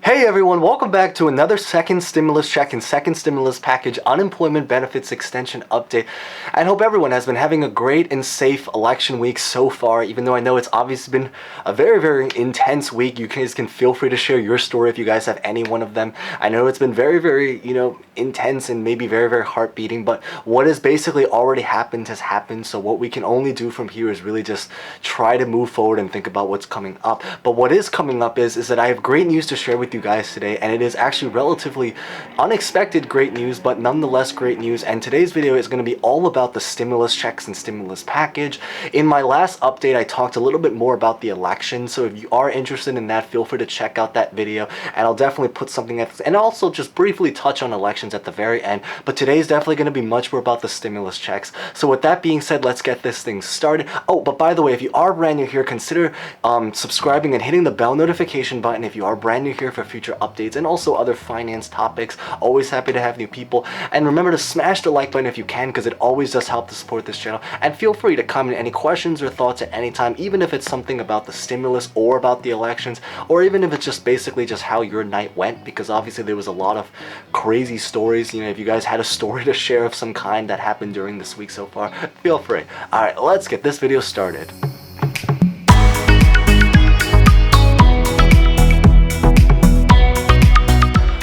Hey everyone, welcome back to another second stimulus check and second stimulus package unemployment benefits extension update. I hope everyone has been having a great and safe election week so far, even though I know it's obviously been a very intense week. You guys can feel free to share your story if you guys have any one of them. I know it's been very, intense and maybe very heart beating, but what has basically already happened has happened. So what we can only do from here is really just try to move forward and think about what's coming up. But what is coming up is that I have great news to share with you guys today, and it is actually relatively unexpected great news, but nonetheless great news. And today's video is going to be all about the stimulus checks and stimulus package. In my last update, I talked a little bit more about the election, so if you are interested in that, feel free to check out that video, and I'll definitely put something at and also just briefly touch on elections at the very end. But today's definitely going to be much more about the stimulus checks. So with that being said, let's get this thing started. Oh, but by the way, if you are brand new here, consider subscribing and hitting the bell notification button if you are brand new here for future updates and also other finance topics. Always happy to have new people. And remember to smash the like button if you can, because it always does help to support this channel. And feel free to comment any questions or thoughts at any time, even if it's something about the stimulus or about the elections, or even if it's just basically just how your night went, because obviously there was a lot of crazy stories. If you guys had a story to share of some kind that happened during this week so far, feel free. Alright, let's get this video started.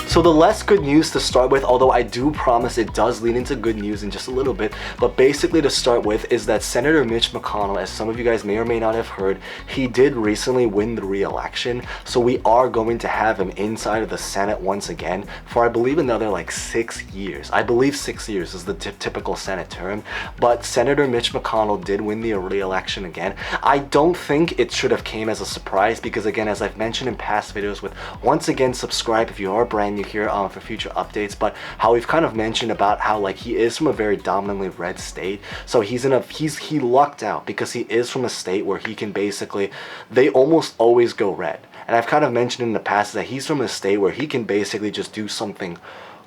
So the less good news to start with, although I do promise it does lead into good news in just a little bit, but basically to start with is that Senator Mitch McConnell, as some of you guys may or may not have heard, he did recently win the re-election. So we are going to have him inside of the Senate once again for I believe another 6 years. I believe 6 years is the typical Senate term, but Senator Mitch McConnell did win the re-election again. I don't think it should have came as a surprise because, again, as I've mentioned in past videos, once again, subscribe if you are brand new here for future updates, but how we've kind of mentioned about how he is from a very dominantly red state, so he lucked out because he is from a state where he can basically, they almost always go red. And I've kind of mentioned in the past that he's from a state where he can basically just do something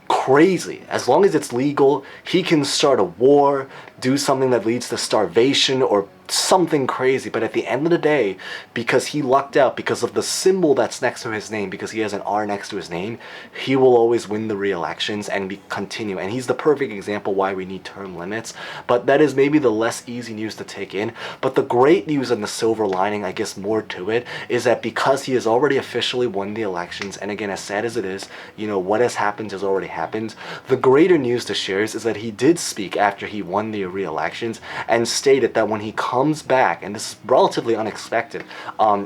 crazy. As long as it's legal, he can start a war, do something that leads to starvation or something crazy. But at the end of the day, because he lucked out, because of the symbol that's next to his name, because he has an R next to his name, he will always win the re-elections and continue. And he's the perfect example why we need term limits. But that is maybe the less easy news to take in. But the great news and the silver lining, I guess more to it, is that because he has already officially won the elections, and again, as sad as it is, what has happened has already happened. The greater news to share is that he did speak after he won the re-elections and stated that when he comes back, and this is relatively unexpected,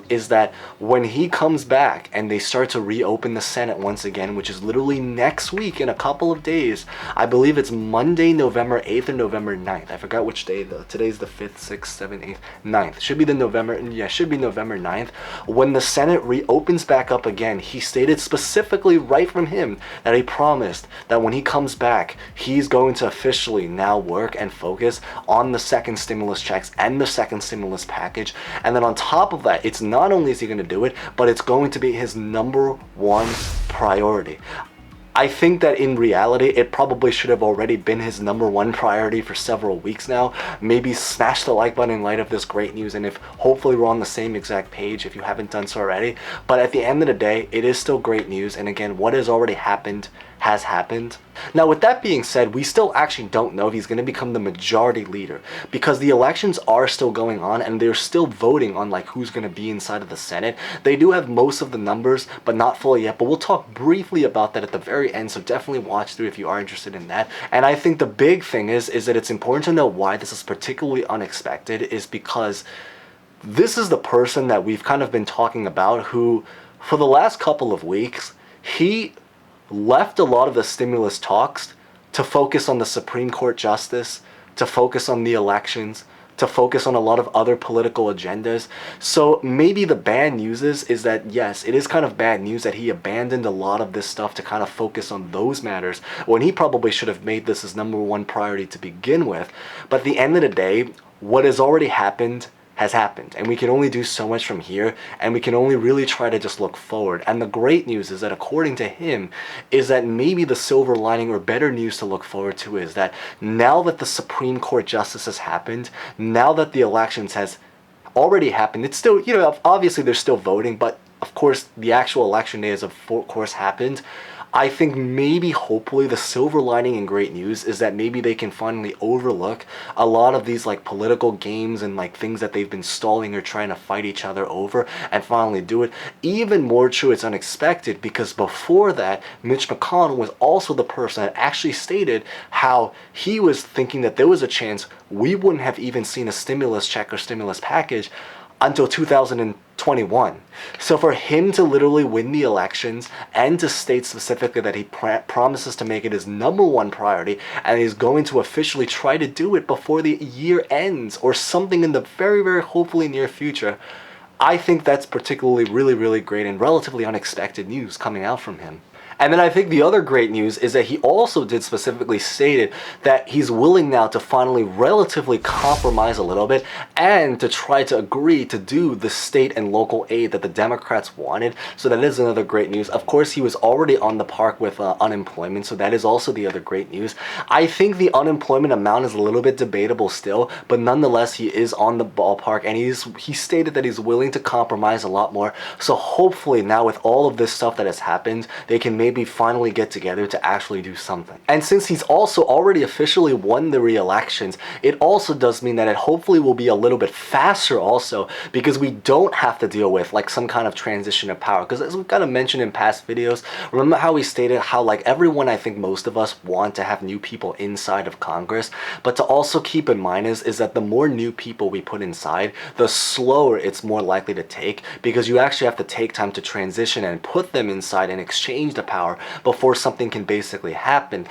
is that when he comes back and they start to reopen the Senate once again, which is literally next week in a couple of days, I believe it's Monday, November 8th or November 9th. I forgot which day though. Today's the 5th, 6th, 7th, 8th, 9th. Should be November 9th. When the Senate reopens back up again, he stated specifically right from him that he promised that when he comes back, he's going to officially now work and focus on the second stimulus checks and the second stimulus package. And then on top of that, it's not only is he going to do it, but it's going to be his number one priority. I think that in reality, it probably should have already been his number one priority for several weeks now. Maybe smash the like button in light of this great news, and if hopefully we're on the same exact page if you haven't done so already. But at the end of the day, it is still great news, and again, what has already happened has happened. Now, with that being said, we still actually don't know if he's going to become the majority leader, because the elections are still going on and they're still voting on who's going to be inside of the Senate. They do have most of the numbers, but not fully yet, but we'll talk briefly about that at the very end, so definitely watch through if you are interested in that. And I think the big thing is that it's important to know why this is particularly unexpected, is because this is the person that we've kind of been talking about who, for the last couple of weeks, he left a lot of the stimulus talks to focus on the Supreme Court justice, to focus on the elections, to focus on a lot of other political agendas. So maybe the bad news is that, yes, it is kind of bad news that he abandoned a lot of this stuff to kind of focus on those matters when he probably should have made this his number one priority to begin with. But at the end of the day, what has already happened has happened, and we can only do so much from here, and we can only really try to just look forward. And the great news is that, according to him, is that maybe the silver lining or better news to look forward to is that now that the Supreme Court justice has happened, now that the elections has already happened, it's still, obviously they're still voting, but of course, the actual election day has of course happened. I think maybe, hopefully, the silver lining and great news is that maybe they can finally overlook a lot of these like political games and like things that they've been stalling or trying to fight each other over, and finally do it. Even more true, it's unexpected, because before that, Mitch McConnell was also the person that actually stated how he was thinking that there was a chance we wouldn't have even seen a stimulus check or stimulus package until 2021. So for him to literally win the elections and to state specifically that he promises to make it his #1 priority, and he's going to officially try to do it before the year ends or something in the very, very hopefully near future, I think that's particularly really great and relatively unexpected news coming out from him. And then I think the other great news is that he also did specifically stated that he's willing now to finally relatively compromise a little bit and to try to agree to do the state and local aid that the Democrats wanted. So that is another great news. Of course, he was already on the park with unemployment, so that is also the other great news. I think the unemployment amount is a little bit debatable still, but nonetheless, he is on the ballpark, and he stated that he's willing to compromise a lot more. So hopefully now, with all of this stuff that has happened, they can maybe finally get together to actually do something. And since he's also already officially won the re-elections, it also does mean that it hopefully will be a little bit faster also, because we don't have to deal with like some kind of transition of power. Because as we've kind of mentioned in past videos, remember how we stated how like everyone, I think most of us want to have new people inside of Congress, but to also keep in mind is that the more new people we put inside, the slower it's more likely to take, because you actually have to take time to transition and put them inside and exchange the power before something can basically happen.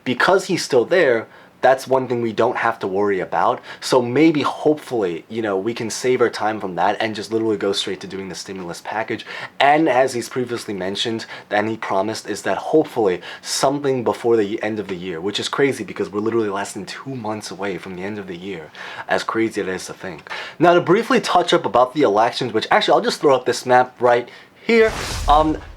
Because he's still there, that's one thing we don't have to worry about. So maybe, hopefully, you know, we can save our time from that and just literally go straight to doing the stimulus package. And as he's previously mentioned, and he promised, is that hopefully something before the end of the year, which is crazy because we're literally less than 2 months away from the end of the year, as crazy it is to think. Now, to briefly touch up about the elections, which actually I'll just throw up this map right here.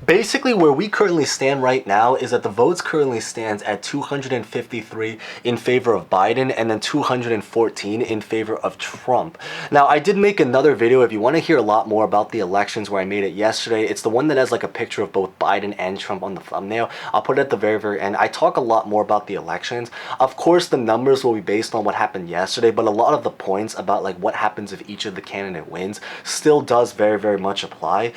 Basically where we currently stand right now is that the votes currently stands at 253 in favor of Biden and then 214 in favor of Trump. Now, I did make another video if you want to hear a lot more about the elections where I made it yesterday. It's the one that has like a picture of both Biden and Trump on the thumbnail. I'll put it at the very end. I talk a lot more about the elections. Of course, the numbers will be based on what happened yesterday, but a lot of the points about like what happens if each of the candidate wins still does very much apply.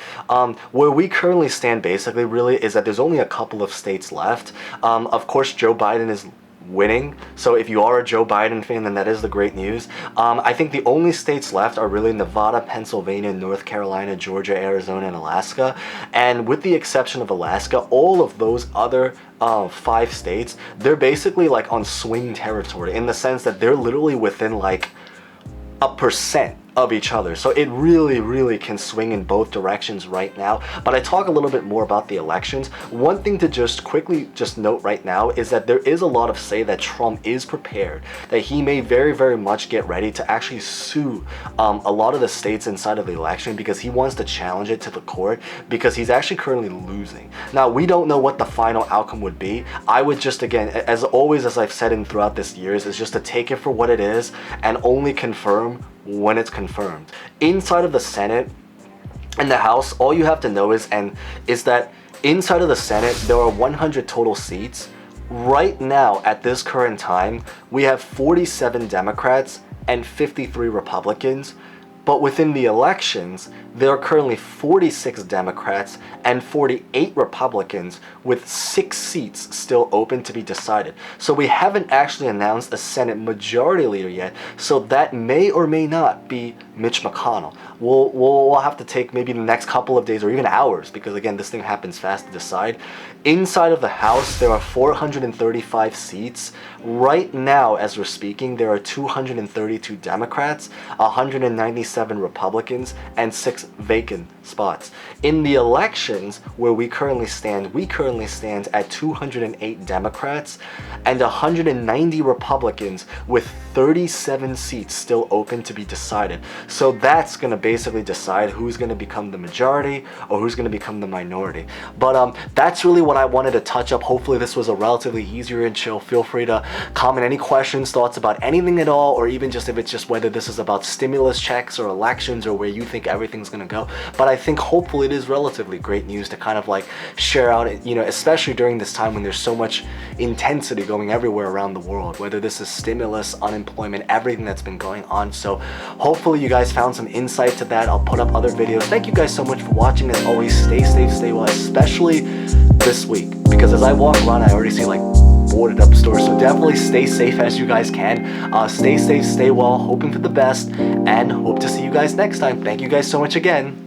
Where we currently stand basically really is that there's only a couple of states left. Of course, Joe Biden is winning, so if you are a Joe Biden fan, then that is the great news. I think the only states left are really Nevada, Pennsylvania, North Carolina, Georgia, Arizona, and Alaska. And with the exception of Alaska, all of those other 5 states, they're basically like on swing territory, in the sense that they're literally within like a percent of each other. So it really can swing in both directions right now. But I talk a little bit more about the elections. One thing to just quickly just note right now is that there is a lot of say that Trump is prepared, that he may very much get ready to actually sue a lot of the states inside of the election, because he wants to challenge it to the court, because he's actually currently losing. Now, we don't know what the final outcome would be. I would just, again, as always, as I've said in throughout this years, is just to take it for what it is and only confirm when it's confirmed. Inside of the Senate and the House, all you have to know is that inside of the Senate, there are 100 total seats. Right now, at this current time, we have 47 Democrats and 53 Republicans. But within the elections, there are currently 46 Democrats and 48 Republicans, with 6 seats still open to be decided. So we haven't actually announced a Senate majority leader yet, so that may or may not be Mitch McConnell. We'll have to take maybe the next couple of days or even hours, because again, this thing happens fast to decide. Inside of the House, there are 435 seats. Right now, as we're speaking, there are 232 Democrats, 197 Republicans, and 6 vacant spots. In the elections, where we currently stand at 208 Democrats and 190 Republicans, with 37 seats still open to be decided. So that's going to basically decide who's going to become the majority or who's going to become the minority. But that's really what I wanted to touch up. Hopefully this was a relatively easier and chill. Feel free to comment any questions, thoughts about anything at all, or even just if it's just whether this is about stimulus checks or or elections or where you think everything's gonna go. But I think hopefully it is relatively great news to kind of like share out, you know, especially during this time when there's so much intensity going everywhere around the world, whether this is stimulus, unemployment, everything that's been going on. So hopefully you guys found some insight to that. I'll put up other videos. Thank you guys so much for watching. As always, stay safe, stay well, especially this week, because as I walk around I already see like boarded up stores. So definitely stay safe as you guys can. Stay safe, stay well, hoping for the best, and hope to see you guys next time. Thank you guys so much again.